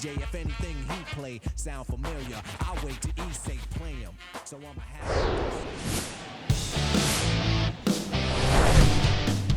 If anything he play sound familiar, I'll wait till he say play him. So I'ma have.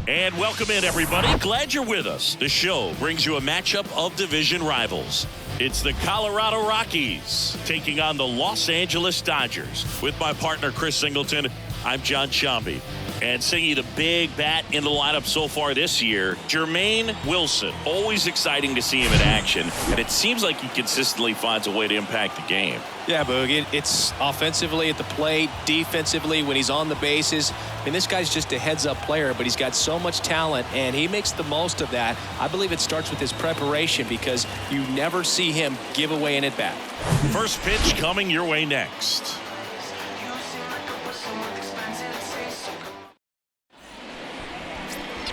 And welcome in, everybody. Glad you're with us. The show brings you a matchup of division rivals. It's the Colorado Rockies taking on the Los Angeles Dodgers. With my partner, Chris Singleton, I'm John Shambi. And singing the big bat in the lineup so far this year, Jermaine Wilson. Always exciting to see him in action, and it seems like he consistently finds a way to impact the game. Yeah, Boog, it's offensively at the plate, defensively when he's on the bases. I mean, this guy's just a heads-up player, but he's got so much talent, and he makes the most of that. I believe it starts with his preparation because you never see him give away an at-bat. First pitch coming your way next.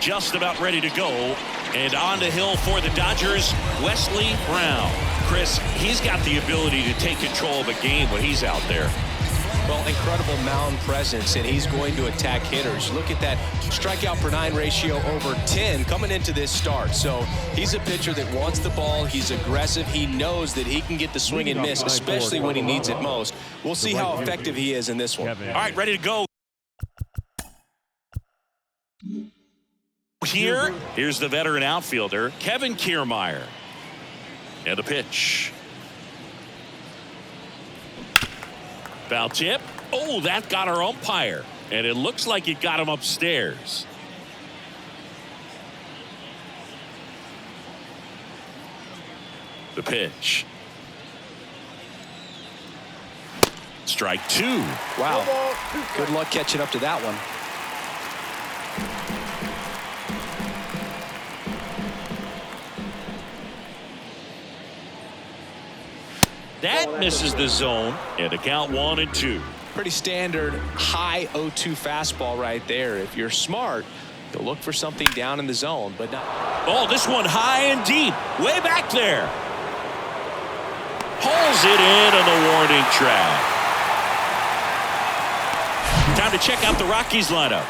Just about ready to go, and on the hill for the Dodgers, Wesley Brown. Chris, he's got the ability to take control of a game when he's out there. Well, incredible mound presence, and he's going to attack hitters. Look at that strikeout per 9 ratio over 10 coming into this start. So he's a pitcher that wants the ball. He's aggressive. He knows that he can get the swing and miss, especially when he needs it most. We'll see how effective he is in this one. All right, ready to go. Here's the veteran outfielder, Kevin Kiermaier. And the pitch. Foul tip. Oh, that got our umpire. And it looks like it got him upstairs. The pitch. Strike 2. Wow. Good luck catching up to that one. That misses the zone, and a count 1-2. Pretty standard high 0-2 fastball right there. If you're smart, you'll look for something down in the zone, but not. Oh, this one high and deep, way back there. Pulls it in on the warning track. Time to check out the Rockies lineup.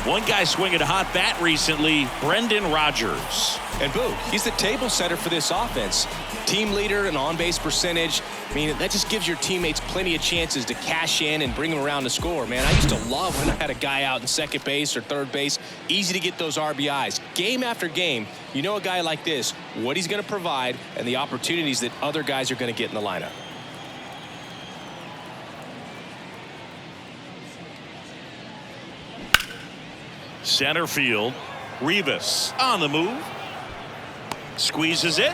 One guy swinging a hot bat recently, Brendan Rodgers. And Boo, he's the table setter for this offense. Team leader and on-base percentage. I mean, that just gives your teammates plenty of chances to cash in and bring them around to score. Man, I used to love when I had a guy out in second base or third base. Easy to get those RBIs. Game after game, you know a guy like this, what he's going to provide and the opportunities that other guys are going to get in the lineup. Center field, Rivas on the move. Squeezes it,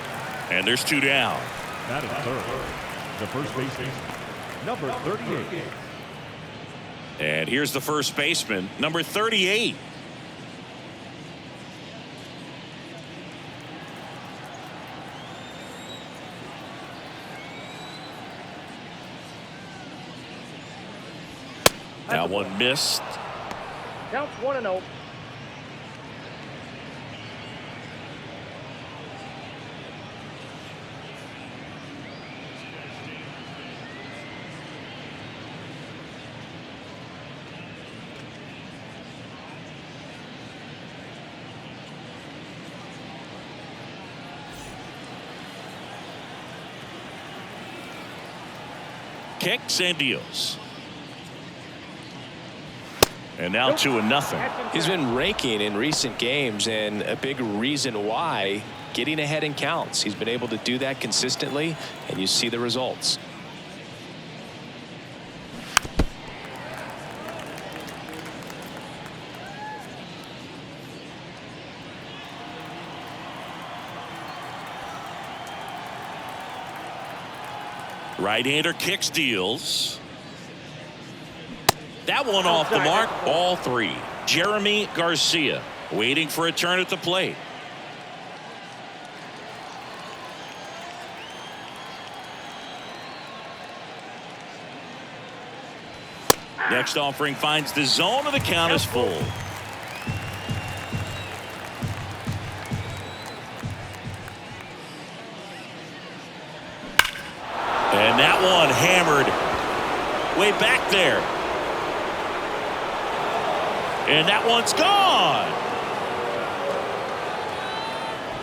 and there's 2 down. That is third. The first baseman, number 38. And here's the first baseman, number 38. That one missed. Counts 1-0. Kicks and deals. And now 2-0. He's been raking in recent games, and a big reason why, getting ahead in counts. He's been able to do that consistently, and you see the results. Right-hander kicks, deals. That one off the mark, ball 3. Jeremy Garcia waiting for a turn at the plate. Next offering finds the zone, and the count is full. And that one hammered way back there. And that one's gone.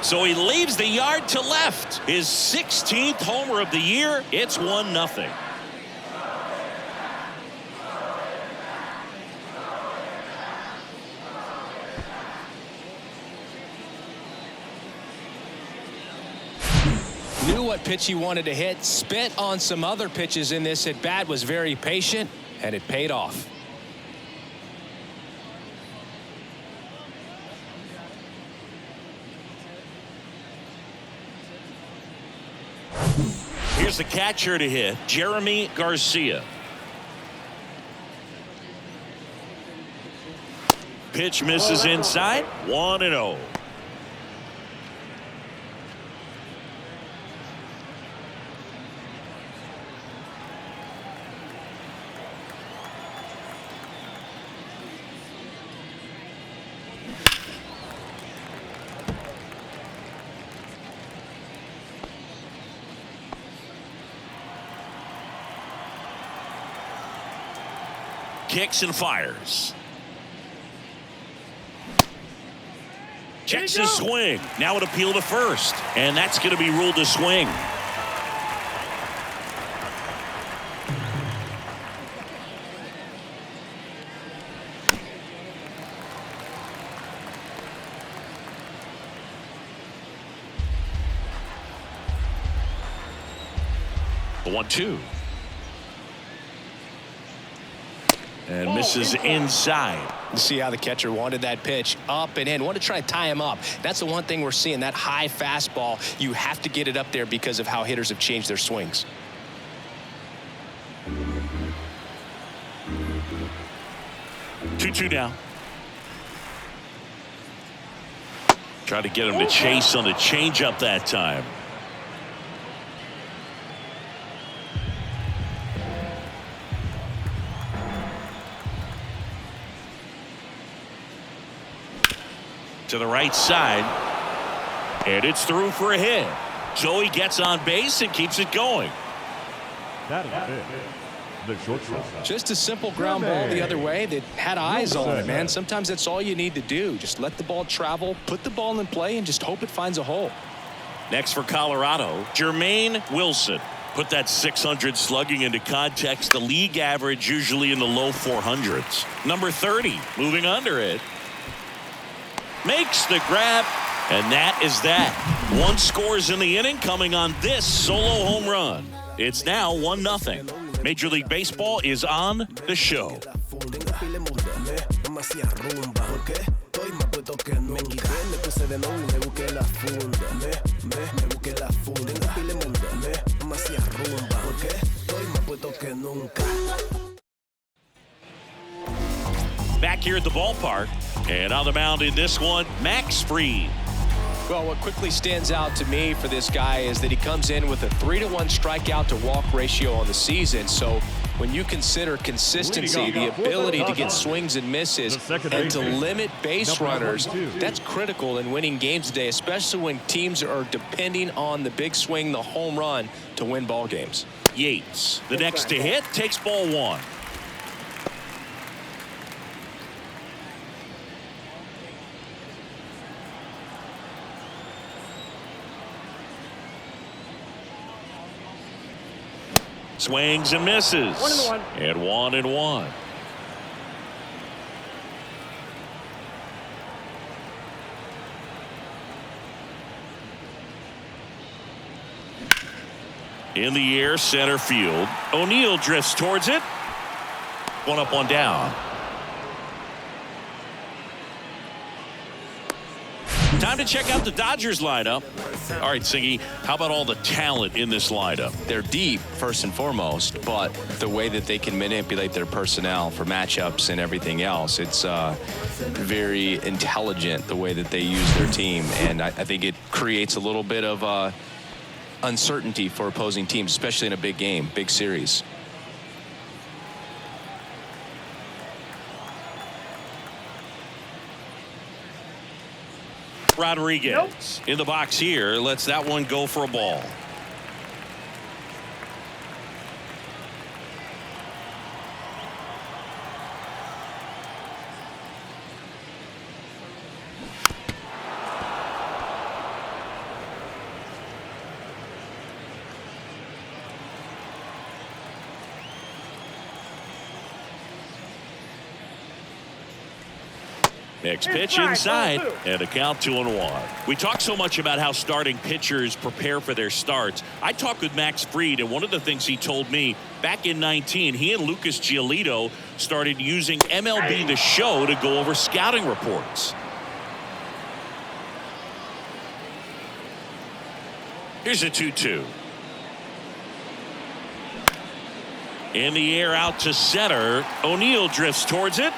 So he leaves the yard to left. His 16th homer of the year. It's 1-0. Knew what pitch he wanted to hit, spent on some other pitches in this at bat, was very patient, and it paid off. Here's the catcher to hit, Jeremy Garcia. Pitch misses inside, 1-0. Kicks and fires. Checks his swing. Now an appeal to first. And that's going to be ruled a swing. The 1-2. And misses inside. You see how the catcher wanted that pitch up and in. Wanted to try to tie him up. That's the one thing we're seeing. That high fastball, you have to get it up there because of how hitters have changed their swings. Two down. Try to get him to chase on the changeup that time. To the right side, and it's through for a hit. So he gets on base and keeps it going. That is it. The shortstop. Just a simple ground ball the other way that had eyes on it, man. Sometimes that's all you need to do. Just let the ball travel, put the ball in play, and just hope it finds a hole. Next for Colorado, Jermaine Wilson. Put that 600 slugging into context. The league average usually in the low 400s. Number 30, moving under it. Makes the grab, and that is that. One scores in the inning coming on this solo home run. It's now 1-0. Major League Baseball is on the show. Back here at the ballpark, and on the mound in this one, Max Fried. Well, what quickly stands out to me for this guy is that he comes in with a 3-to-1 strikeout to walk ratio on the season. So when you consider consistency, the ability to get swings and misses, and to limit base runners, that's critical in winning games today, especially when teams are depending on the big swing, the home run, to win ball games. Yates, the next to hit, takes ball one. Swings and misses. 1-1. And 1-1. In the air, center field. O'Neill drifts towards it. One up, one down. Time to check out the Dodgers lineup. All right, Siggy, how about all the talent in this lineup? They're deep, first and foremost, but the way that they can manipulate their personnel for matchups and everything else, it's very intelligent the way that they use their team. And I think it creates a little bit of uncertainty for opposing teams, especially in a big game, big series. Rodriguez in the box here, lets that one go for a ball. Next pitch inside, and a count 2-1. We talk so much about how starting pitchers prepare for their starts. I talked with Max Fried, and one of the things he told me back in 19, he and Lucas Giolito started using MLB The Show to go over scouting reports. Here's a 2-2. In the air out to center. O'Neill drifts towards it.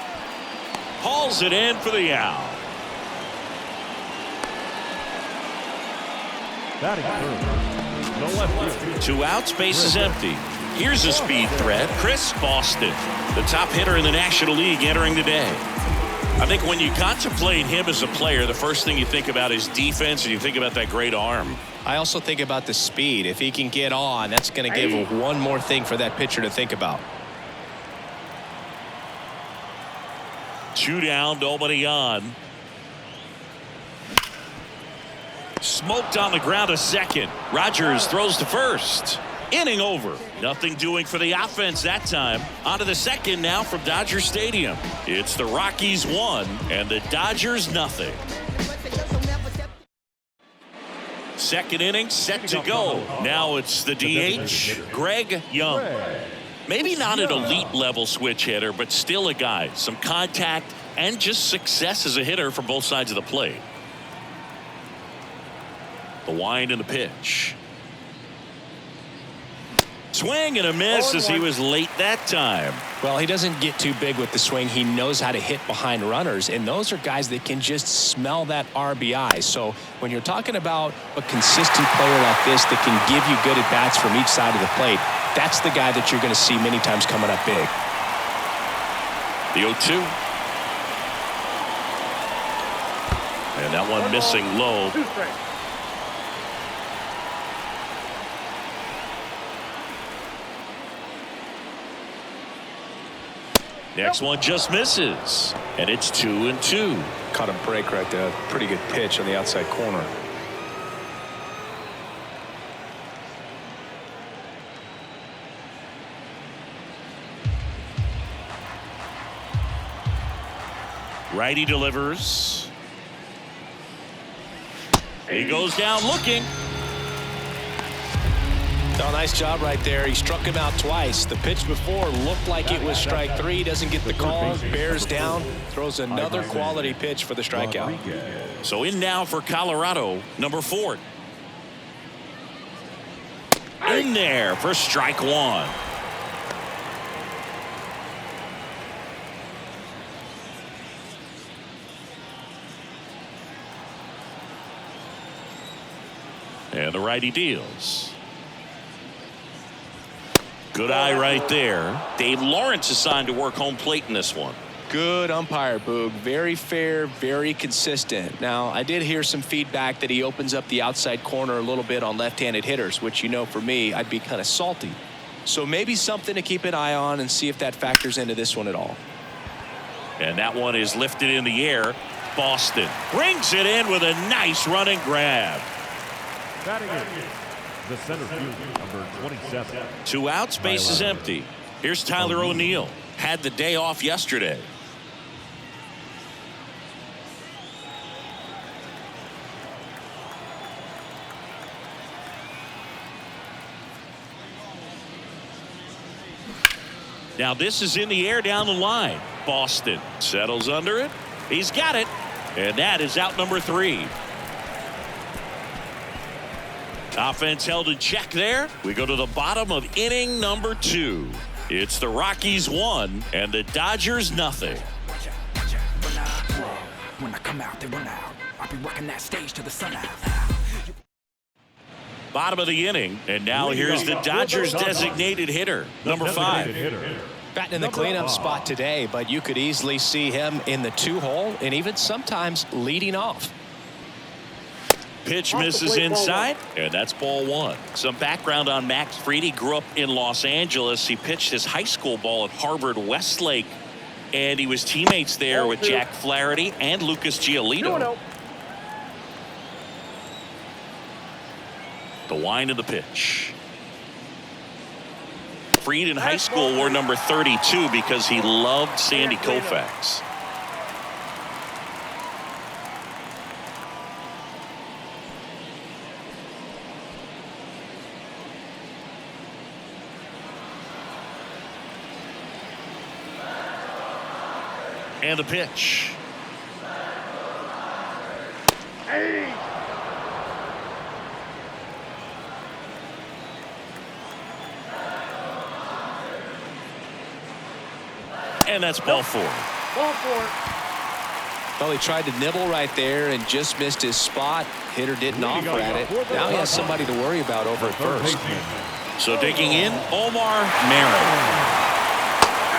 Hauls it in for the out. Batting third, the left field. 2 outs, base is empty. Here's a speed threat. Chris Boston, the top hitter in the National League entering the day. I think when you contemplate him as a player, the first thing you think about is defense, and you think about that great arm. I also think about the speed. If he can get on, that's going to give one more thing for that pitcher to think about. 2 down, nobody on. Smoked on the ground to second. Rogers throws to first. Inning over. Nothing doing for the offense that time. On to the second now from Dodger Stadium. It's the Rockies 1 and the Dodgers nothing. Second inning set to go. Now it's the DH, Greg Young. Maybe not an elite level switch hitter, but still a guy. Some contact and just success as a hitter from both sides of the plate. The wind and the pitch. Swing and a miss as he was late that time. Well, he doesn't get too big with the swing. He knows how to hit behind runners, and those are guys that can just smell that RBI. So when you're talking about a consistent player like this that can give you good at-bats from each side of the plate, that's the guy that you're going to see many times coming up big. The 0-2. And that one missing low. Next one just misses, and it's 2-2. Caught a break right there. Pretty good pitch on the outside corner. Righty delivers. He goes down looking. Oh, nice job right there. He struck him out twice. The pitch before looked like it was strike 3. Doesn't get the call. Bears down. Throws another quality pitch for the strikeout. So in now for Colorado, number 4. In there for strike 1. And the righty deals. Good eye right there. Dave Lawrence assigned to work home plate in this one. Good umpire, Boog. Very fair, very consistent. Now, I did hear some feedback that he opens up the outside corner a little bit on left-handed hitters, which, you know, for me, I'd be kind of salty. So maybe something to keep an eye on and see if that factors into this one at all. And that one is lifted in the air. Boston brings it in with a nice running grab. Batting in, the center fielder, number 27. 2 outs, base is empty. Here's Tyler O'Neill. Had the day off yesterday. Now this is in the air down the line. Boston settles under it. He's got it. And that is out number 3. Offense held in check there. We go to the bottom of inning number 2. It's the Rockies 1 and the Dodgers nothing. When I come out, they run out. I'll be working that stage to the sun out. Bottom of the inning, and now here's the Dodgers designated hitter, number 5. Batting in the cleanup spot today, but you could easily see him in the 2-hole and even sometimes leading off. Pitch misses inside, and that's ball 1. Some background on Max Fried. He grew up in Los Angeles. He pitched his high school ball at Harvard Westlake, and he was teammates there with Jack Flaherty and Lucas Giolito. The wind of the pitch. Fried in high school wore number 32 because he loved Sandy Koufax. And the pitch. And that's ball 4. Ball 4. Well, he tried to nibble right there and just missed his spot. Hitter didn't offer at it. Now he has somebody to worry about over at first. So digging in, Omar Marin.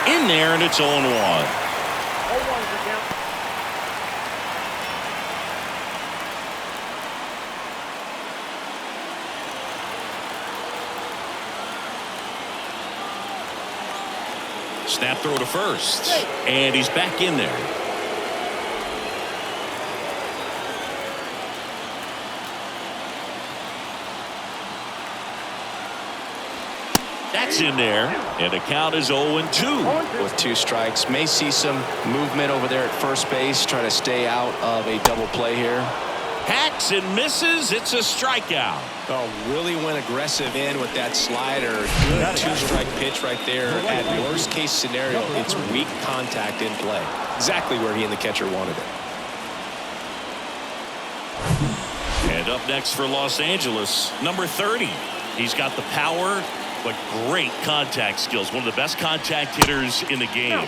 In there, and it's 0-1. 0-1's the count. Snap throw to first. And he's back in there. That's in there. And the count is 0-2. With 2 strikes. May see some movement over there at first base. Try to stay out of a double play here. Hacks and misses. It's a strikeout. Oh, really went aggressive in with that slider. Good 2-strike pitch right there. At worst case scenario, it's weak contact in play. Exactly where he and the catcher wanted it. And up next for Los Angeles, number 30. He's got the power, but great contact skills. One of the best contact hitters in the game.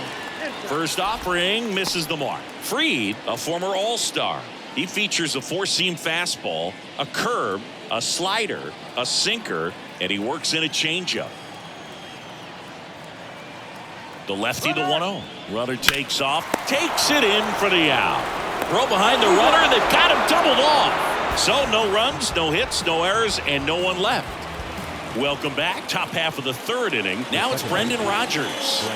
First offering misses the mark. Fried, a former All-Star. He features a 4-seam fastball, a curve, a slider, a sinker, and he works in a changeup. The lefty, the 1-0. Runner takes off, takes it in for the out. Throw behind the runner, and they've got him doubled off. So no runs, no hits, no errors, and no one left. Welcome back. Top half of the 3rd inning. Now it's Brendan Rodgers.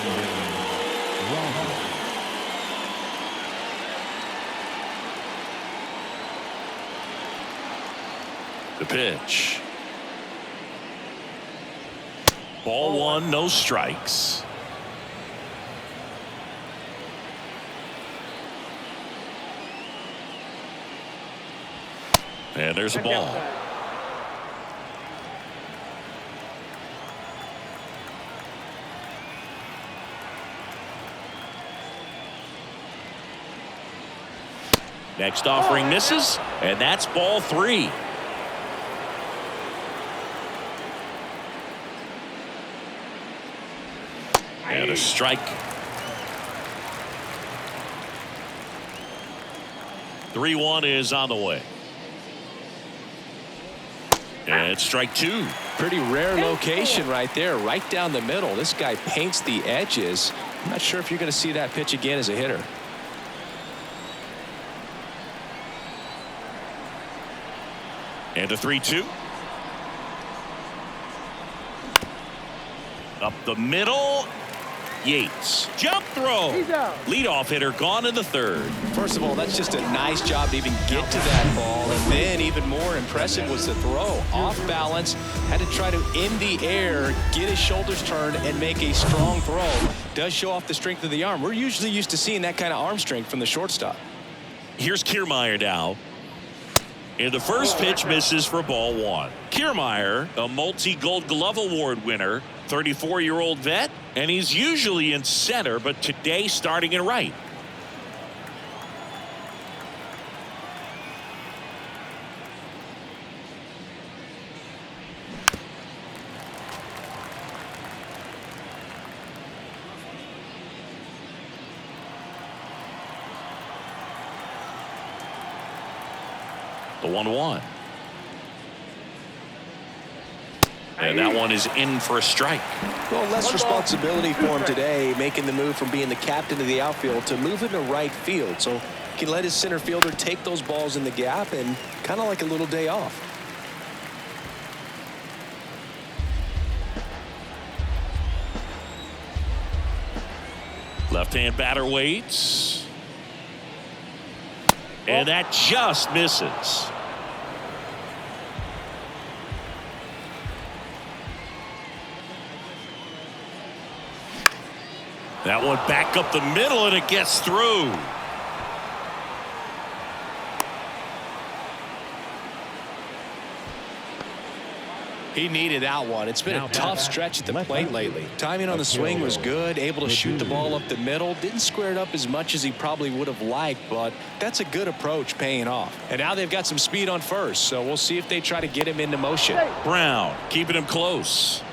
The pitch. Ball 1, no strikes. And there's a ball. Next offering misses, and that's ball 3. And a strike. 3-1 is on the way. And strike 2. Pretty rare location right there, right down the middle. This guy paints the edges. I'm not sure if you're going to see that pitch again as a hitter. And a 3-2. Up the middle. Yates. Jump throw. Leadoff hitter gone in the 3rd. First of all, that's just a nice job to even get to that ball. And then even more impressive was the throw. Off balance. Had to try to, in the air, get his shoulders turned and make a strong throw. Does show off the strength of the arm. We're usually used to seeing that kind of arm strength from the shortstop. Here's Kiermaier now. And the first pitch misses for ball 1. Kiermaier, a multi-Gold Glove Award winner, 34-year-old vet, and he's usually in center, but today starting in right. The 1-1. And that one is in for a strike. Well, less responsibility for him today, making the move from being the captain of the outfield to moving to right field. So he can let his center fielder take those balls in the gap and kind of like a little day off. Left-hand batter waits. And that just misses. That one back up the middle, and it gets through. He needed that one. It's been a tough stretch at the plate lately. Timing on the swing was good, able to shoot the ball up the middle. Didn't square it up as much as he probably would have liked, but that's a good approach paying off. And now they've got some speed on first, so we'll see if they try to get him into motion. Brown keeping him close.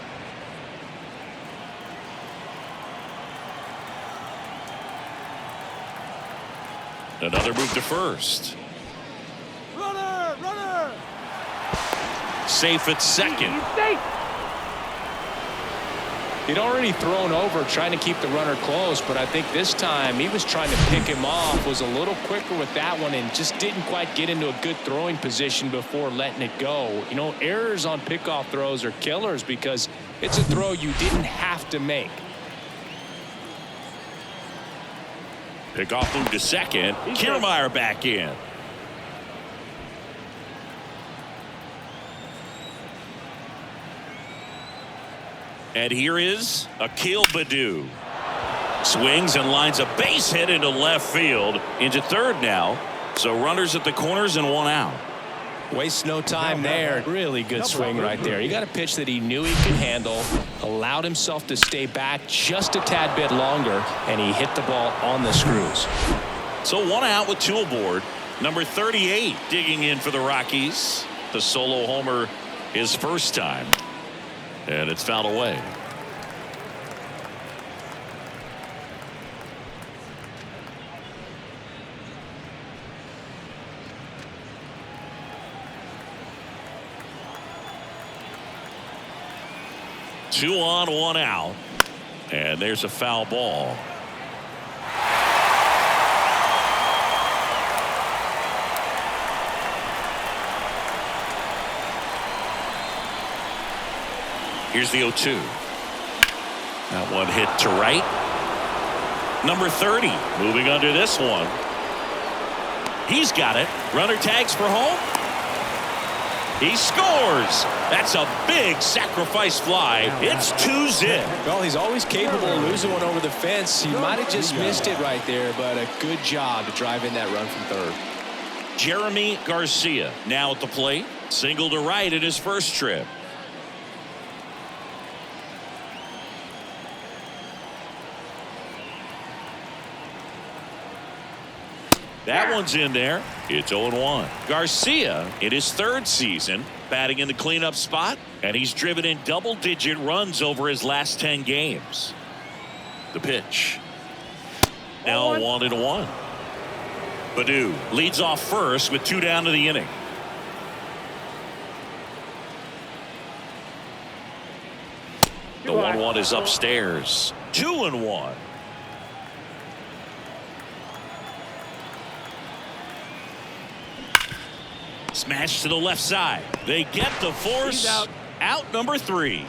Another move to first. Runner! Safe at second. He's safe. He'd already thrown over trying to keep the runner close, but I think this time he was trying to pick him off, was a little quicker with that one, and just didn't quite get into a good throwing position before letting it go. You know, errors on pickoff throws are killers because it's a throw you didn't have to make. Pickoff move to second. Kiermaier back in. And here is Akil Baddoo. Swings and lines a base hit into left field. Into third now. So runners at the corners and one out. Wastes no time there. Really good swing right there. He got a pitch that he knew he could handle, allowed himself to stay back just a tad bit longer, and he hit the ball on the screws. So one out with two aboard. Number 38 digging in for the Rockies. The solo homer his first time. And it's fouled away. Two on, one out. And there's a foul ball. Here's the 0-2. That one hit to right. Number 30 moving under this one. He's got it. Runner tags for home. He scores. That's a big sacrifice fly. It's 2-zip. Well, he's always capable of losing one over the fence. He might have just missed it right there, but a good job to drive in that run from third. Jeremy Garcia now at the plate. Single to right in his first trip. That one's in there. It's 0-1. Garcia in his third season batting in the cleanup spot, and he's driven in double-digit runs over his last 10 games. The pitch. Now 1-1. Baddoo leads off first with two down to the inning. The 1-1 is upstairs. 2-1. Smash to the left side. They get the force. Out number 3.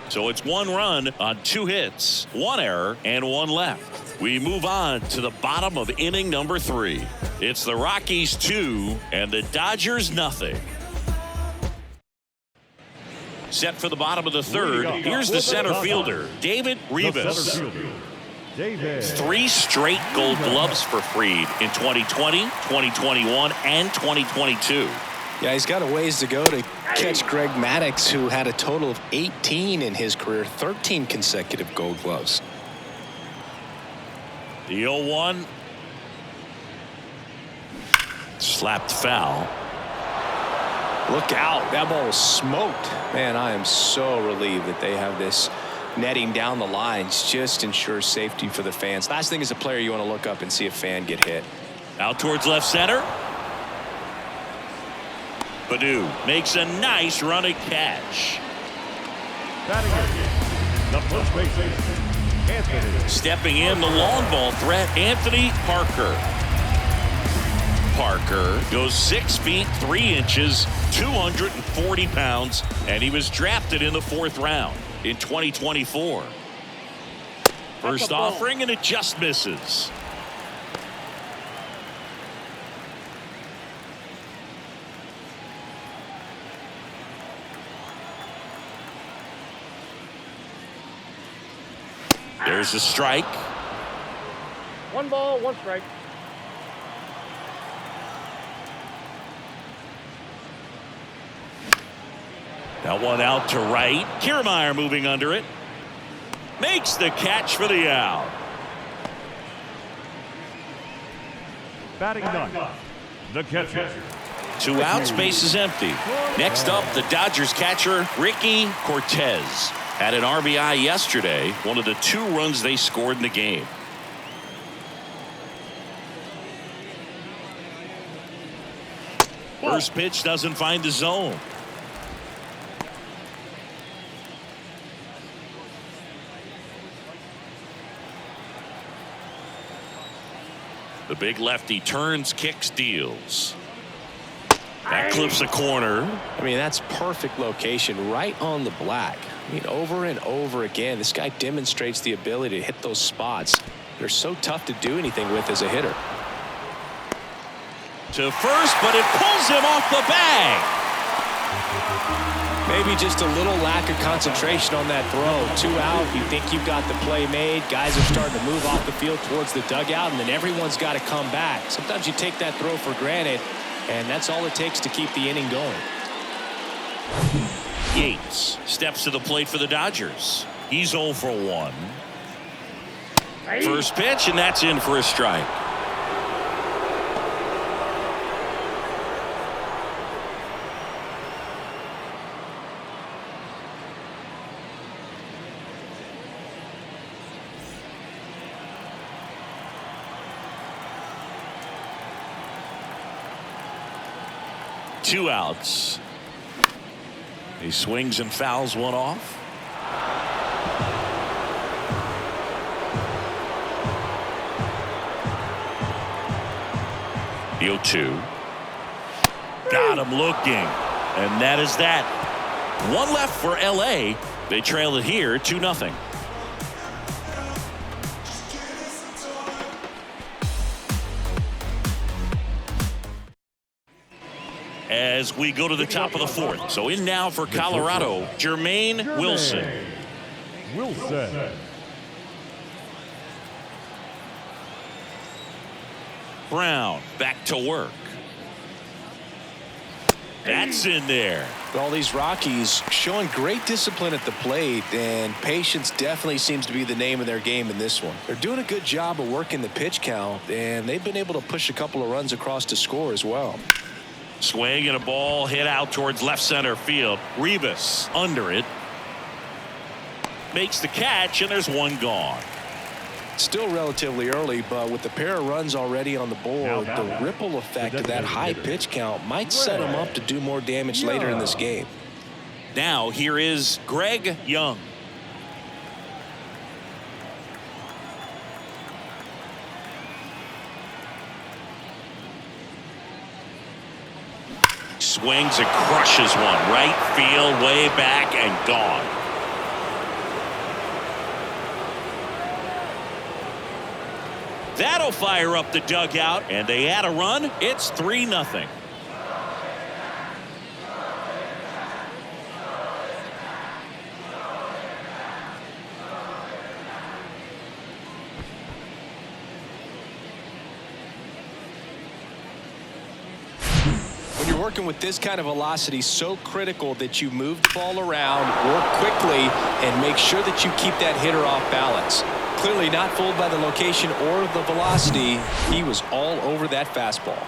So it's one run on 2 hits, 1 error, and 1 left. We move on to the bottom of inning number 3. It's the Rockies 2 and the Dodgers nothing. Set for the bottom of the third. Here's the center fielder, David Rivas. 3 straight Gold Gloves for Fried in 2020, 2021, and 2022. Yeah, he's got a ways to go to catch Greg Maddux, who had a total of 18 in his career, 13 consecutive Gold Gloves. The 0-1. Slapped foul. Look out. That ball was smoked. Man, I am so relieved that they have this netting down the lines. Just ensures safety for the fans. Last thing as a player, you want to look up and see a fan get hit. Out towards left center. Baddoo makes a nice running catch. Batting in, the first baseman, Anthony. Stepping in, the long ball threat, Anthony Parker. Parker goes 6 feet 3 inches, 240 pounds, and he was drafted in the 4th round in 2024. First offering, and it just misses. There's a strike. 1 ball, 1 strike. That one out to right. Kiermaier moving under it. Makes the catch for the out. Batting ninth, the catcher. 2 outs, base is empty. Next up, the Dodgers catcher, Ricky Cortez. Had an RBI yesterday, one of the 2 runs they scored in the game. First pitch doesn't find the zone. The big lefty turns, kicks, deals. That clips a corner. I mean, that's perfect location right on the black. I mean, over and over again, this guy demonstrates the ability to hit those spots. They're so tough to do anything with as a hitter. To first, but it pulls him off the bag. Maybe just a little lack of concentration on that throw. 2 out, you think you've got the play made. Guys are starting to move off the field towards the dugout, and then everyone's got to come back. Sometimes you take that throw for granted, and that's all it takes to keep the inning going. Yates steps to the plate for the Dodgers. He's 0 for 1. First pitch, and that's in for a strike. Two outs. He swings and fouls one off. The 0-2. Got him looking. And that is that. 1 left for LA. They trail it here 2-0. As we go to the top of the 4th. So in now for Colorado, Jermaine Wilson. Brown back to work. That's in there. All these Rockies showing great discipline at the plate, and patience definitely seems to be the name of their game in this one. They're doing a good job of working the pitch count, and they've been able to push a couple of runs across to score as well. Swing and a ball hit out towards left center field. Rivas under it. Makes the catch, and there's one gone. Still relatively early, but with the pair of runs already on the board, the ripple effect of that high pitch count might set them up to do more damage later in this game. Now here is Greg Young. Swings and crushes one. Right field, way back, and gone. That'll fire up the dugout, and they add a run. It's 3-0. When you're working with this kind of velocity, so critical that you move the ball around, work quickly, and make sure that you keep that hitter off balance. Clearly not fooled by the location or the velocity. He was all over that fastball.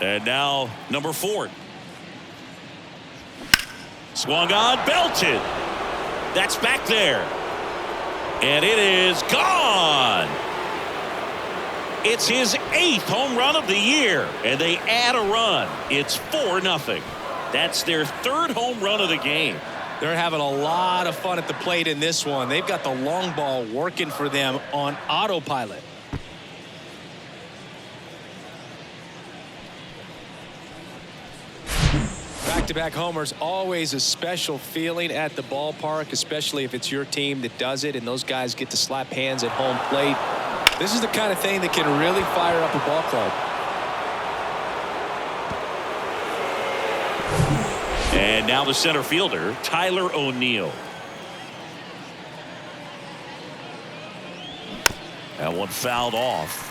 And now number 4. Swung on, belted. That's back there. And it is gone. It's his 8th home run of the year, and they add a run. It's 4-0. That's their 3rd home run of the game. They're having a lot of fun at the plate in this one. They've got the long ball working for them on autopilot. Back-to-back homers, always a special feeling at the ballpark, especially if it's your team that does it and those guys get to slap hands at home plate. This is the kind of thing that can really fire up a ball club. And now the center fielder, Tyler O'Neill. That one fouled off.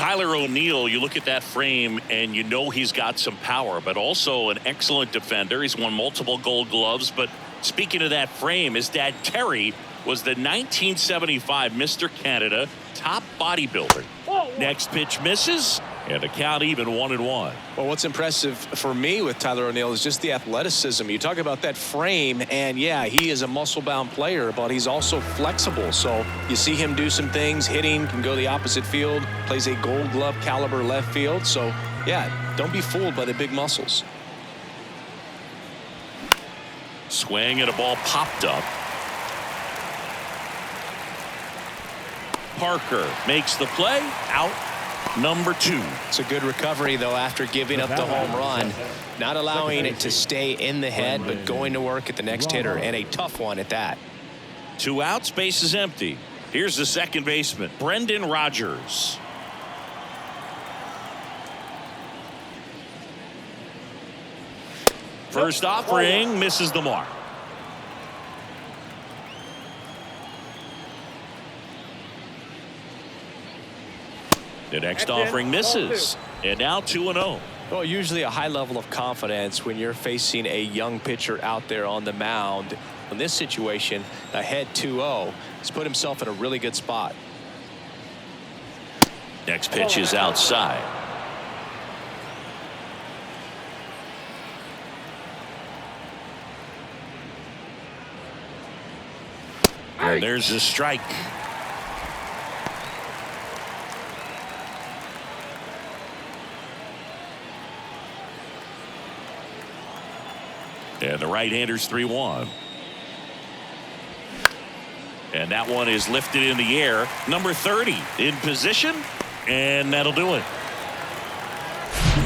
Tyler O'Neill, you look at that frame and you know he's got some power, but also an excellent defender. He's won multiple Gold Gloves. But speaking of that frame, his dad Terry was the 1975 Mr. Canada top bodybuilder. Next pitch misses, and the count even 1-1. Well, what's impressive for me with Tyler O'Neill is just the athleticism. You talk about that frame, and yeah, he is a muscle-bound player, but he's also flexible. So you see him do some things, hitting, can go the opposite field, plays a Gold Glove caliber left field. So yeah, don't be fooled by the big muscles. Swing and a ball popped up. Parker makes the play. Out number 2. It's a good recovery, though, after giving up the home run. Not allowing it to stay in the head, but going to work at the next hitter, and a tough one at that. 2 outs, base is empty. Here's the second baseman, Brendan Rodgers. First offering misses the mark. The next offering misses, and now 2-0. Well, usually a high level of confidence when you're facing a young pitcher out there on the mound. In this situation, ahead 2-0, he's put himself in a really good spot. Next pitch is outside. And there's a strike. And the right-hander's 3-1. And that one is lifted in the air. Number 30 in position, and that'll do it.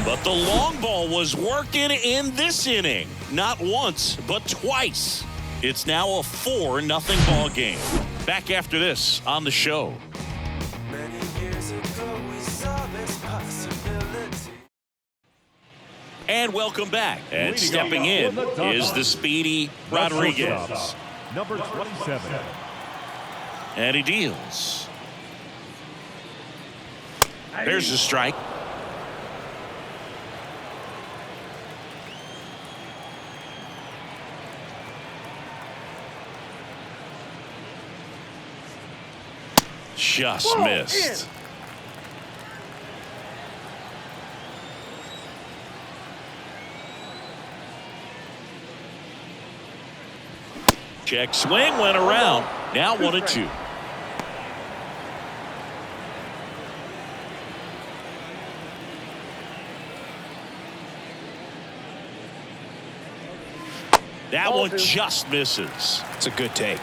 But the long ball was working in this inning. Not once, but twice. It's now a 4-0 ball game. Back after this on the show. And welcome back. And stepping in is the speedy Rodriguez. Number 27. And he deals. There's the strike. Just missed. Check swing, went around. Now 1-2. That one just misses. It's a good take.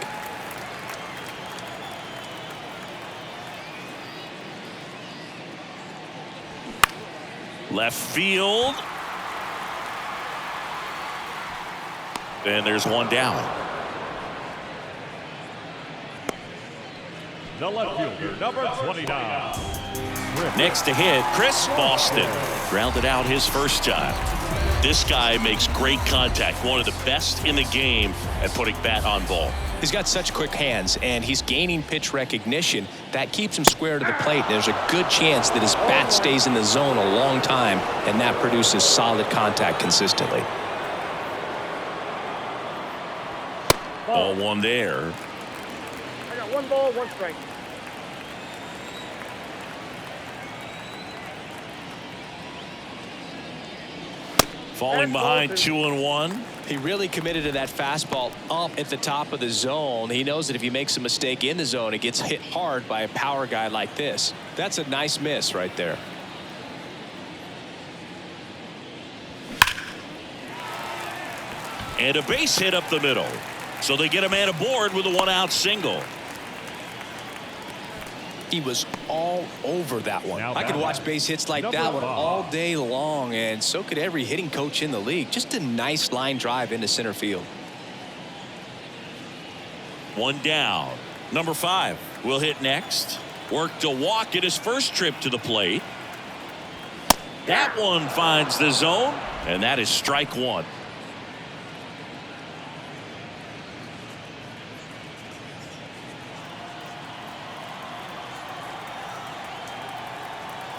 Left field. And there's one down. The left fielder, number 29. Next to hit, Chris Boston. Grounded out his first time. This guy makes great contact. One of the best in the game at putting bat on ball. He's got such quick hands, and he's gaining pitch recognition. That keeps him square to the plate. There's a good chance that his bat stays in the zone a long time, and that produces solid contact consistently. Ball one there. I got 1 ball, 1 strike. Falling behind 2-1. He really committed to that fastball up at the top of the zone. He knows that if he makes a mistake in the zone, it gets hit hard by a power guy like this. That's a nice miss right there. And a base hit up the middle. So they get a man aboard with a 1-out single. He was all over that one. I could watch base hits like that one all day long, and so could every hitting coach in the league. Just a nice line drive into center field. 1 down. Number 5 will hit next. Worked a walk at his first trip to the plate. That one finds the zone, and that is strike 1.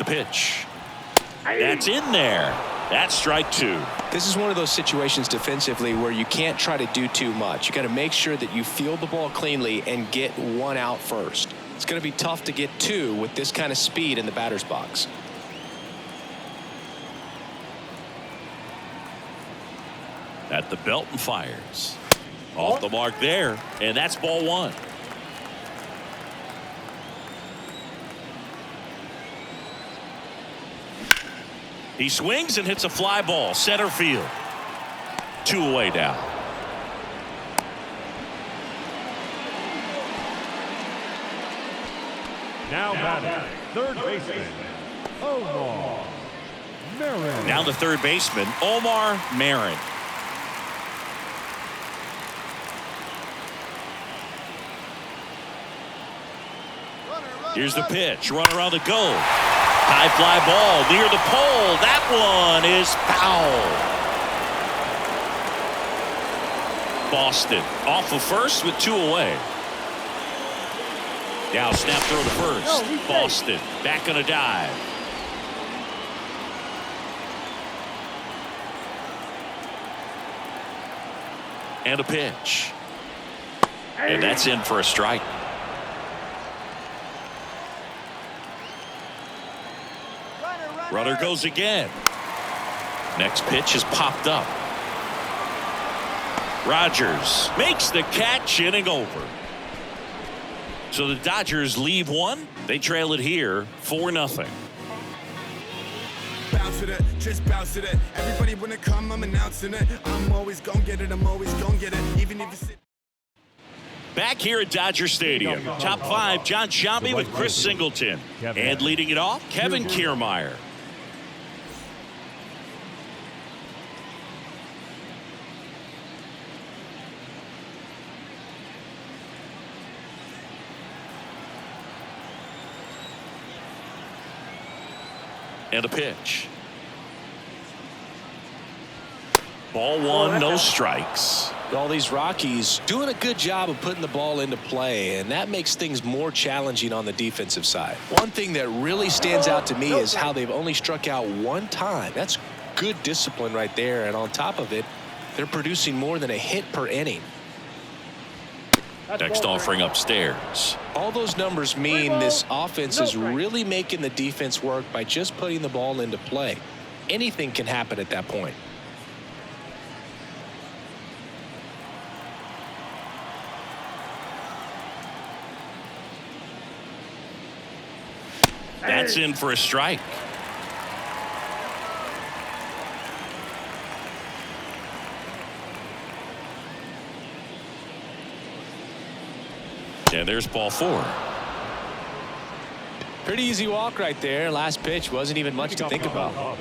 the pitch. That's in there. That's strike 2. This is one of those situations defensively where you can't try to do too much. You got to make sure that you field the ball cleanly and get one out first. It's going to be tough to get 2 with this kind of speed in the batter's box. At the belt and fires. Off the mark there, and that's ball 1. He swings and hits a fly ball, center field. 2 away now. Now batting, third baseman, Omar Marin. Now the third baseman, Omar Marin. Here's the pitch. Run around the goal. High fly ball near the pole. That one is foul. Boston off of first with 2 away. Now snap throw to first. Boston back on a dive. And a pitch. And that's in for a strike. Runner goes again. Next pitch is popped up. Rogers makes the catch, inning over. So the Dodgers leave 1. They trail it here 4-0. Bounce with it, just bounce with it. Everybody wanna come, I'm announcing it. I'm always gonna get it, I'm always gonna get it. Even if it's Back here at Dodger Stadium. Top 5, John Sciambi with Chris Singleton. And leading it off, Kevin Kiermaier. And a pitch. Ball 1, no strikes. All these Rockies doing a good job of putting the ball into play, and that makes things more challenging on the defensive side. One thing that really stands out to me is how they've only struck out 1 time. That's good discipline right there, and on top of it, they're producing more than a hit per inning. Next offering upstairs. All those numbers mean this offense is really making the defense work by just putting the ball into play. Anything can happen at that point. That's in for a strike. And there's ball 4. Pretty easy walk right there. Last pitch wasn't even much to think about.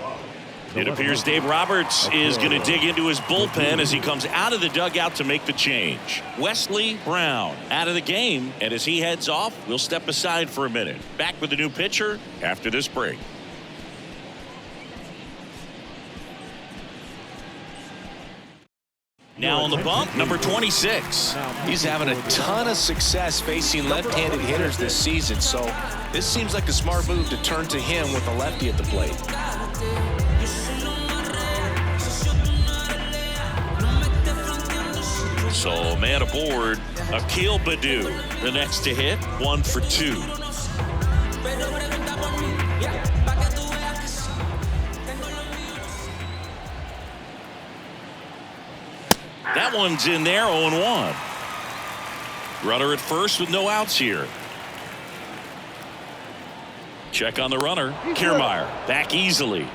It appears Dave Roberts is going to dig into his bullpen as he comes out of the dugout to make the change. Wesley Brown out of the game, and as he heads off, we'll step aside for a minute. Back with the new pitcher after this break. Now on the bump, number 26. He's having a ton of success facing left-handed hitters this season, so this seems like a smart move to turn to him with a lefty at the plate. So man aboard, Akil Baddoo, the next to hit, 1 for 2. That one's in there, 0-1. Runner at first with no outs here. Check on the runner. Kiermaier back easily.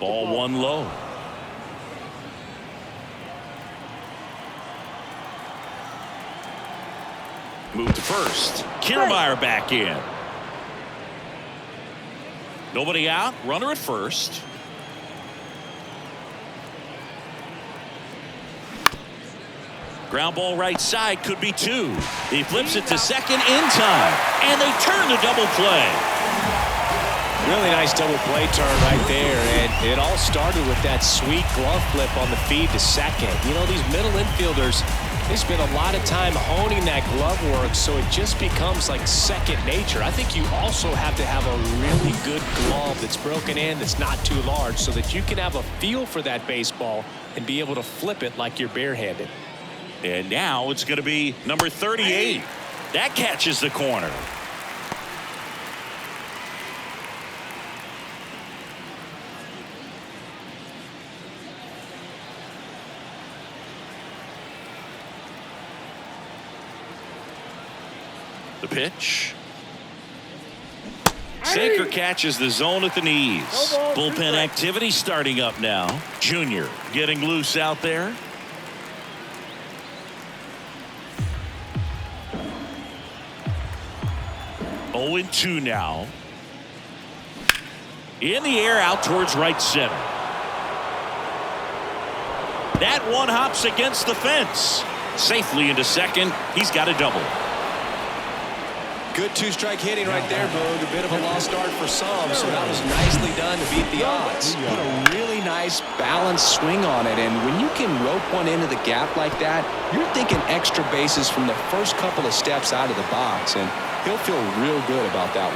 Ball 1 low. Move to first. Kiermaier back in. Nobody out. Runner at first. Ground ball right side, could be 2. He flips it to second in time, and they turn the double play. Really nice double play turn right there, and it all started with that sweet glove flip on the feed to second. You know, these middle infielders, they spend a lot of time honing that glove work, so it just becomes like second nature. I think you also have to have a really good glove that's broken in, that's not too large, so that you can have a feel for that baseball and be able to flip it like you're barehanded. And now it's going to be number 38. That catches the corner. The pitch. Sinker catches the zone at the knees. Bullpen activity starting up now. Junior getting loose out there. Oh, 0-2 now. In the air out towards right center. That one hops against the fence. Safely into second. He's got a double. Good two-strike hitting right there, Boog. A bit of a lost start for some, so that was nicely done to beat the odds. Put a really nice balanced swing on it, and when you can rope one into the gap like that, you're thinking extra bases from the first couple of steps out of the box, and he'll feel real good about that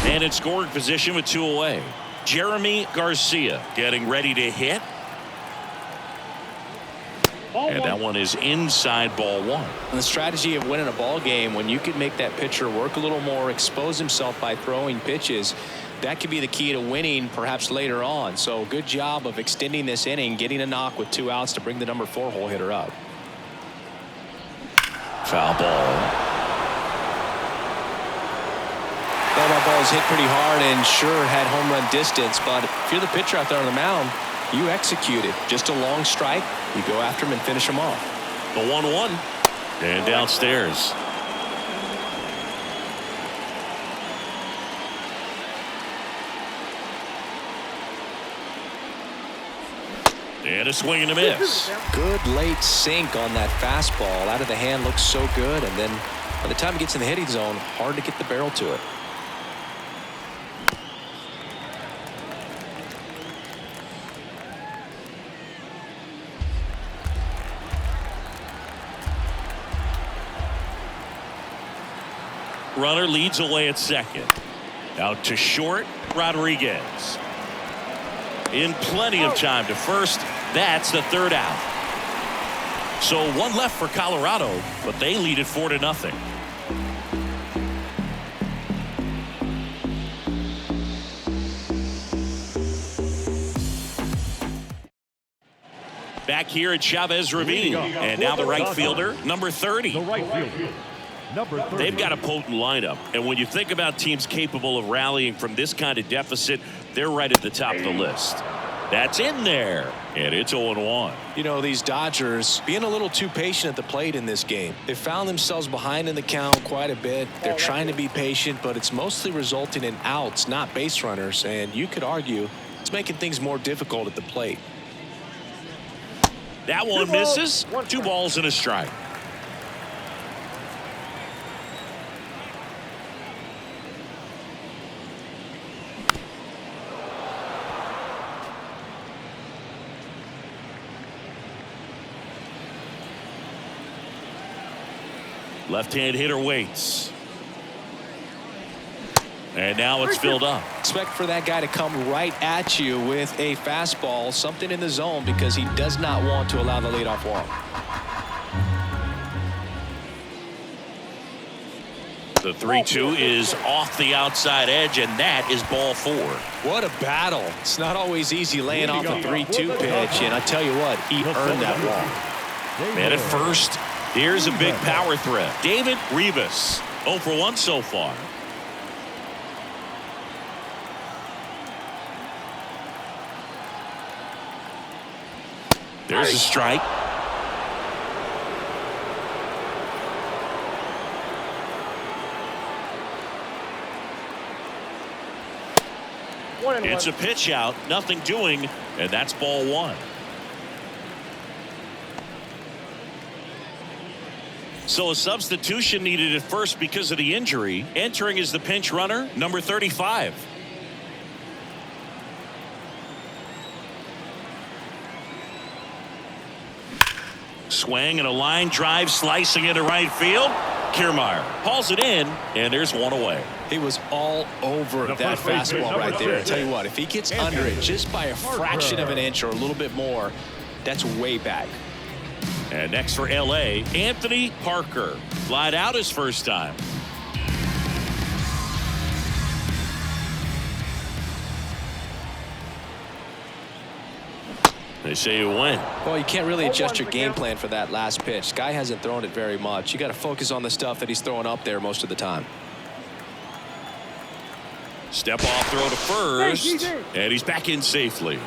one. And in scoring position with 2 away. Jeremy Garcia getting ready to hit. And that one is inside ball 1. And the strategy of winning a ball game, when you can make that pitcher work a little more, expose himself by throwing pitches, that could be the key to winning perhaps later on. So good job of extending this inning, getting a knock with 2 outs to bring the number 4 hole hitter up. Foul ball. Well, that ball is hit pretty hard and sure had home run distance, but if you're the pitcher out there on the mound, you execute it. Just a long strike. You go after him and finish him off. The 1-1. And downstairs. And a swing and a miss. Good late sink on that fastball. Out of the hand looks so good, and then by the time it gets in the hitting zone, hard to get the barrel to it. Runner leads away at second. Out to short, Rodriguez. In plenty of time to first. That's the 3rd out. So 1 left for Colorado, but they lead it 4-0. Back here at Chavez Ravine. And now the right fielder, number 30. The right fielder, number 30. They've got a potent lineup, and when you think about teams capable of rallying from this kind of deficit, they're right at the top of the list. That's in there, and it's 0-1. You know, these Dodgers being a little too patient at the plate in this game. They found themselves behind in the count quite a bit. They're trying to be patient, but it's mostly resulting in outs, not base runners, and you could argue it's making things more difficult at the plate. That one misses. 2 balls and a strike. Left-hand hitter waits. And now it's filled up. Expect for that guy to come right at you with a fastball, something in the zone, because he does not want to allow the leadoff walk. The 3-2 is off the outside edge, and that is ball 4. What a battle. It's not always easy laying off a 3-2 pitch, and I tell you what, he earned that walk. And at first, here's a big power threat. David Rivas, 0 for 1 so far. There's a strike. It's a pitch out, nothing doing, and that's ball 1. So a substitution needed at first because of the injury. Entering as the pinch runner, number 35. Swing and a line drive slicing into right field. Kiermaier hauls it in, and there's one away. He was all over that fastball right there. I tell you what, if he gets under it just by a fraction of an inch or a little bit more, that's way back. And next for LA, Anthony Parker. Lied out his first time. They say you win. Well, you can't really adjust your game plan for that last pitch. Guy hasn't thrown it very much. You got to focus on the stuff that he's throwing up there most of the time. Step off throw to first, and he's back in safely.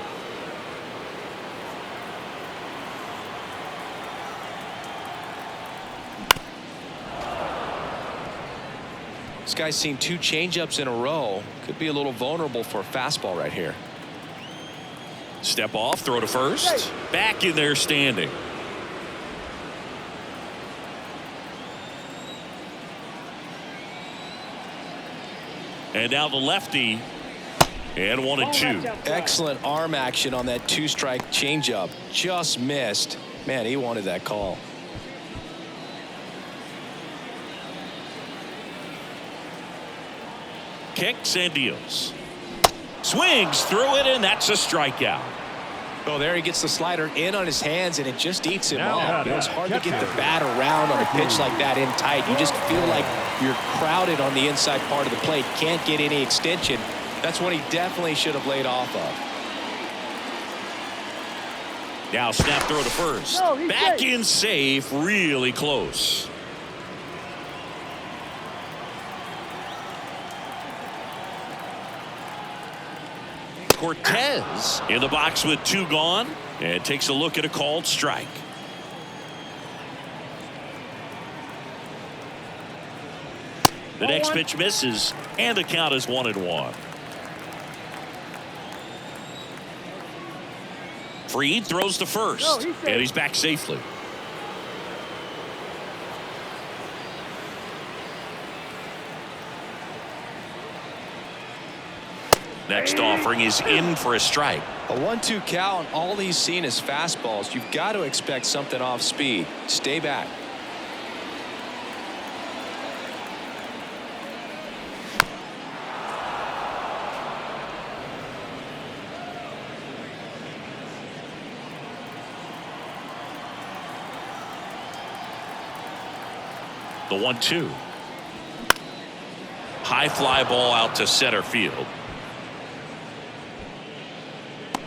This guy's seen 2 changeups in a row. Could be a little vulnerable for a fastball right here. Step off, throw to first. Back in there standing. And now the lefty. And 1-2. Excellent arm action on that 2-strike changeup. Just missed. Man, he wanted that call. Kicks and deals. Swings through it, and that's a strikeout. Oh, there he gets the slider in on his hands, and it just eats him up. It's hard to get the bat around on a pitch like that in tight. You just feel like you're crowded on the inside part of the plate. Can't get any extension. That's what he definitely should have laid off of. Now snap throw to first. Back in safe, really close. Cortez in the box with 2 gone, and takes a look at a called strike. The next pitch misses, and the count is 1-1. Fried throws to first, and he's back safely. Next offering is in for a strike. A 1-2 count. All he's seen is fastballs. You've got to expect something off speed. Stay back. The 1-2. High fly ball out to center field.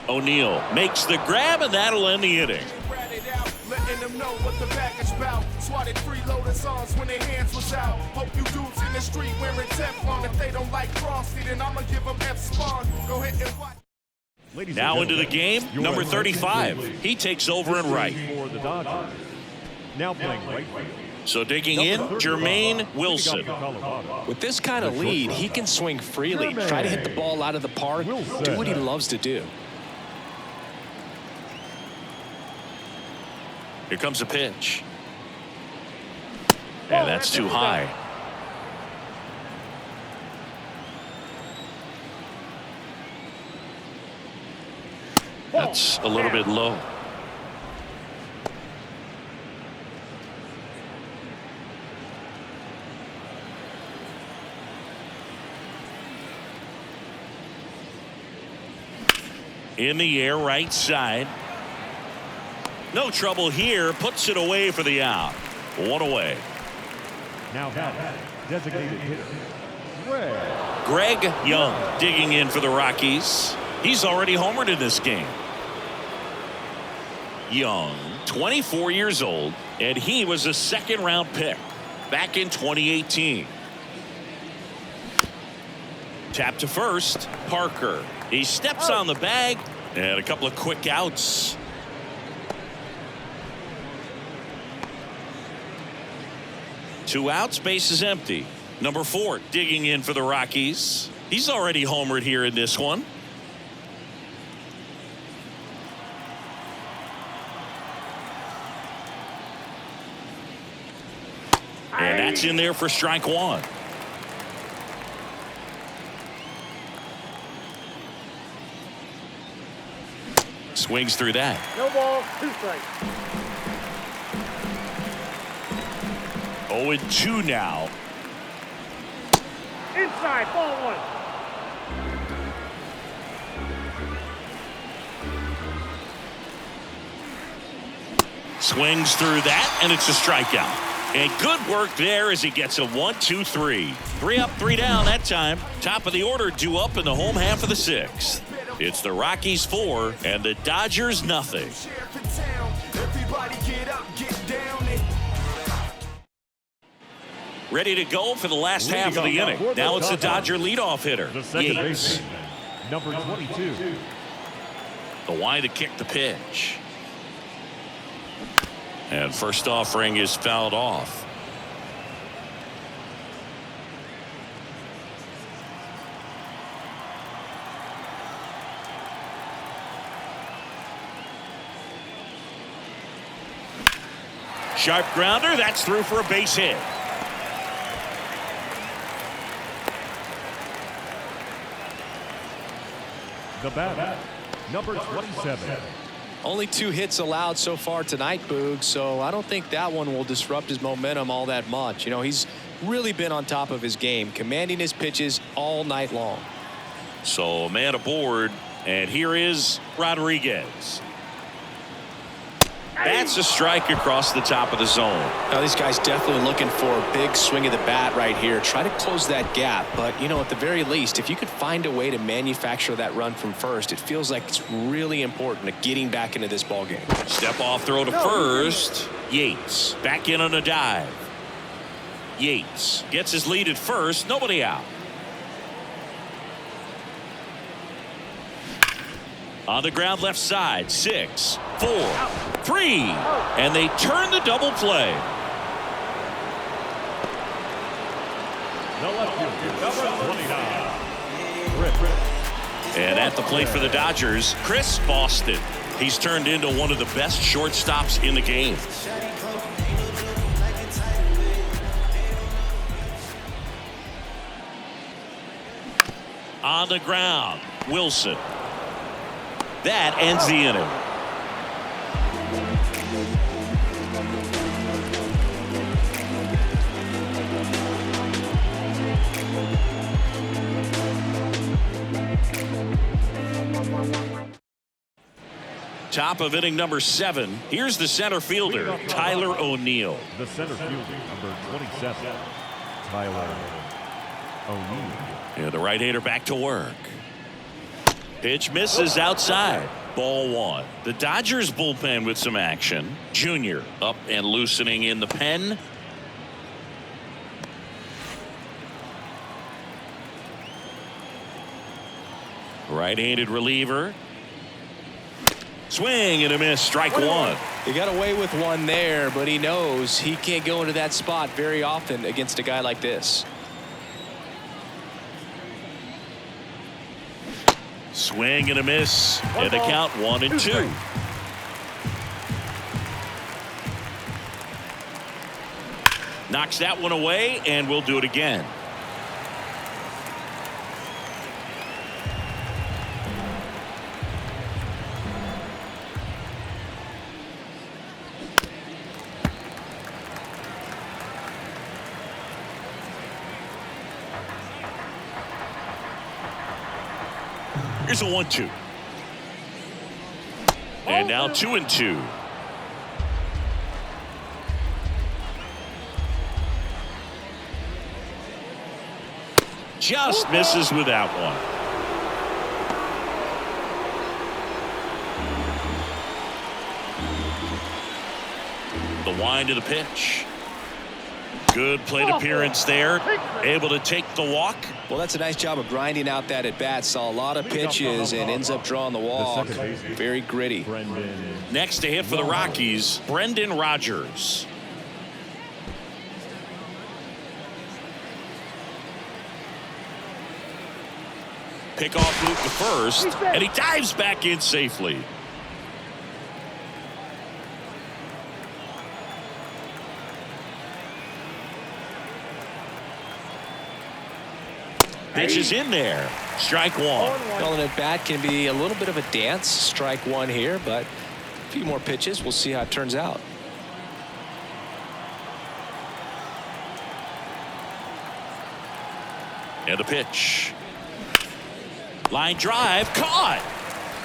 O'Neal makes the grab, and that'll end the inning. Letting them know what the back is about. Swatted freeloader songs when their hands was out. Hope you dudes in the street wearing Teflon. If they don't like Frosty, then I'ma give them F-Spawn. Go ahead and watch. Now into the game, number 35. He takes over in right. For the Dodgers. Now playing right. So digging in, Jermaine Wilson. With this kind of lead, he can swing freely. Try to hit the ball out of the park. Do what he loves to do. Here comes a pitch. And that's too high. That's a little bit low. In the air, right side. No trouble here. Puts it away for the out. 1 away. Now batting, designated hitter, Greg Young digging in for the Rockies. He's already homered in this game. Young, 24 years old, and he was a 2nd-round pick back in 2018. Tap to first, Parker. He steps on the bag, and a couple of quick outs. Two outs, base is empty. Number 4 digging in for the Rockies. He's already homered here in this one. And that's in there for strike one. Swings through that. No ball, 2 strikes. 0-2 now. Inside, ball 1. Swings through that, and it's a strikeout. And good work there as he gets a 1-2-3. 3 up, 3 down that time. Top of the order due up in the home half of the 6th. It's the Rockies 4 and the Dodgers nothing. Ready to go for the last half of the inning. Now it's the Dodger leadoff hitter, The second Yates. baseman, number 22. The wide to kick the pitch. And first offering is fouled off. Sharp grounder, that's through for a base hit. The batter, number 27. Only 2 hits allowed so far tonight, Boog, so I don't think that one will disrupt his momentum all that much. You know, he's really been on top of his game, commanding his pitches all night long. So a man aboard, and here is Rodriguez. That's a strike across the top of the zone. Now, this guy's definitely looking for a big swing of the bat right here. Try to close that gap. But, you know, at the very least, if you could find a way to manufacture that run from first, it feels like it's really important to getting back into this ball game. Step off throw to first. Yates back in on a dive. Yates gets his lead at first. Nobody out. On the ground left side. 6, 4, 3. And they turn the double play. The left fielder, number 29. Rip. And at the plate for the Dodgers, Chris Boston. He's turned into one of the best shortstops in the game. On the ground, Wilson. That ends the inning. Top of inning number 7. Here's the center fielder, Tyler O'Neill. The center fielder, number 27. Tyler O'Neill. And the right-hander back to work. Pitch misses outside. Ball 1. The Dodgers bullpen with some action. Junior up and loosening in the pen. Right-handed reliever. Swing and a miss. Strike 1. He got away with one there, but he knows he can't go into that spot very often against a guy like this. Swing and a miss. And the count 1-2. Knocks that one away, and we'll do it again. Here's a 1-2. And now 2-2. Just misses with that one. The wind of the pitch. Good plate appearance there. Able to take the walk. Well, that's a nice job of grinding out that at bat. Saw a lot of pitches and ends up drawing the walk. Very gritty. Next to hit for the Rockies, Brendan Rodgers. Pickoff loop to first, and he dives back in safely. Pitch is in there. Strike one. Well, an at-bat can be a little bit of a dance. Strike one here, but a few more pitches. We'll see how it turns out. And a pitch. Line drive, caught.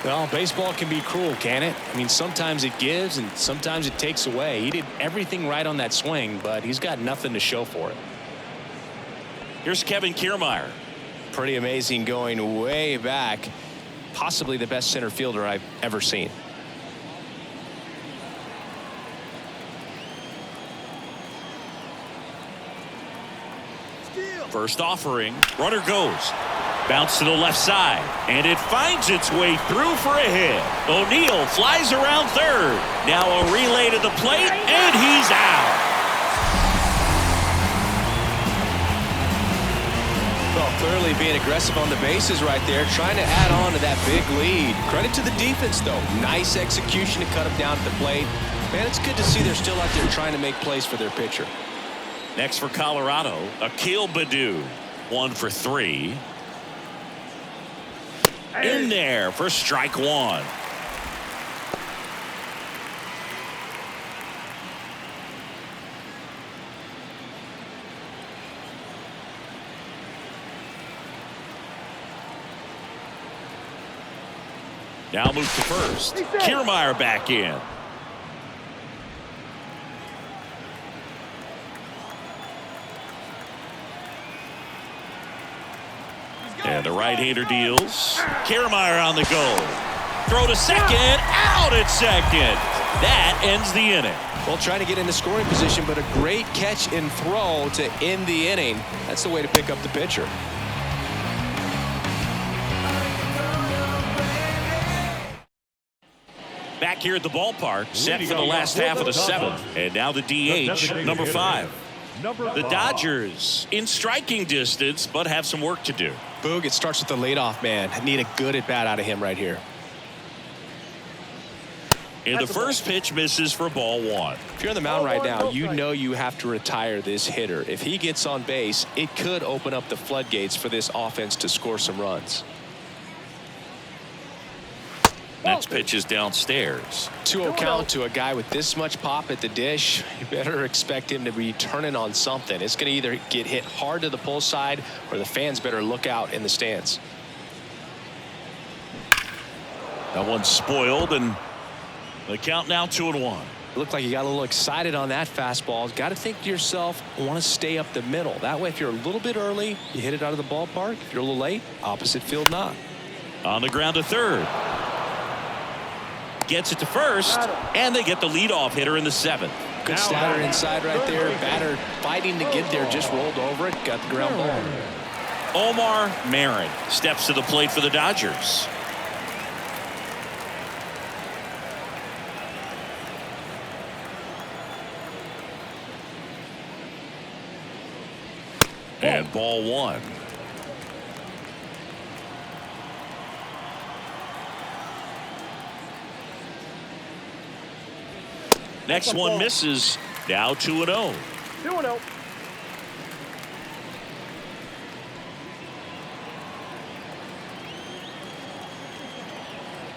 Well, baseball can be cruel, can it? I mean, sometimes it gives and sometimes it takes away. He did everything right on that swing, but he's got nothing to show for it. Here's Kevin Kiermaier. Pretty amazing, going way back. Possibly the best center fielder I've ever seen. First offering. Runner goes. Bounce to the left side. And it finds its way through for a hit. O'Neill flies around third. Now a relay to the plate, and he's out. Well, clearly being aggressive on the bases right there, trying to add on to that big lead. Credit to the defense, though. Nice execution to cut him down at the plate. Man, it's good to see they're still out there trying to make plays for their pitcher. Next for Colorado, Akil Baddoo. 1 for 3. In there for strike one. Now move to first. Kiermaier back in. And the right-hander deals. Kiermaier on the go. Throw to second. Out at second. That ends the inning. Well, trying to get in the scoring position, but a great catch and throw to end the inning. That's the way to pick up the pitcher. Back here at the ballpark, set for the last half of the seventh. And now the DH, number 5. The Dodgers in striking distance, but have some work to do. Boog, it starts with the leadoff man. I need a good at-bat out of him right here. And the first pitch misses for ball 1. If you're on the mound right now, you know you have to retire this hitter. If he gets on base, it could open up the floodgates for this offense to score some runs. Next pitch is downstairs. 2-0 count to a guy with this much pop at the dish. You better expect him to be turning on something. It's going to either get hit hard to the pull side or the fans better look out in the stands. That one's spoiled, and the count now 2-1. Looked like you got a little excited on that fastball. Got to think to yourself, I want to stay up the middle. That way, if you're a little bit early, you hit it out of the ballpark. If you're a little late, opposite field knock. On the ground to third. Gets it to first, and they get the leadoff hitter in the 7th. Good slider inside right there. Batter fighting to get there, just rolled over it, got the ground ball. Omar Marin steps to the plate for the Dodgers. And ball 1. Next one misses. Now 2-0. 2-0.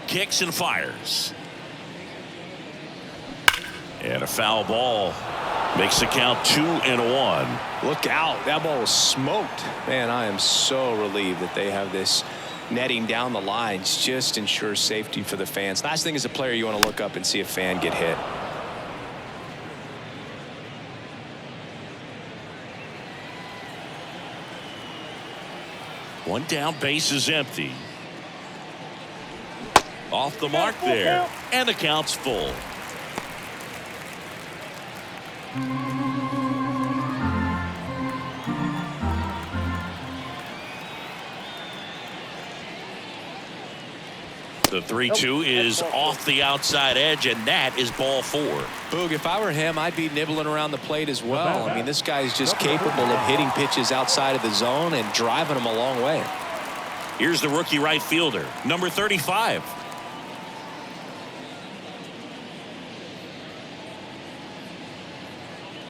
Kicks and fires. And a foul ball makes the count 2-1. Look out. That ball was smoked. Man, I am so relieved that they have this netting down the lines. Just ensures safety for the fans. Last thing as a player, you want to look up and see a fan get hit. One down, base is empty. Off the mark there, and the count's full. The 3-2 is off the outside edge, and that is ball 4. Boog, if I were him, I'd be nibbling around the plate as well. I mean, this guy's just capable of hitting pitches outside of the zone and driving them a long way. Here's the rookie right fielder, number 35.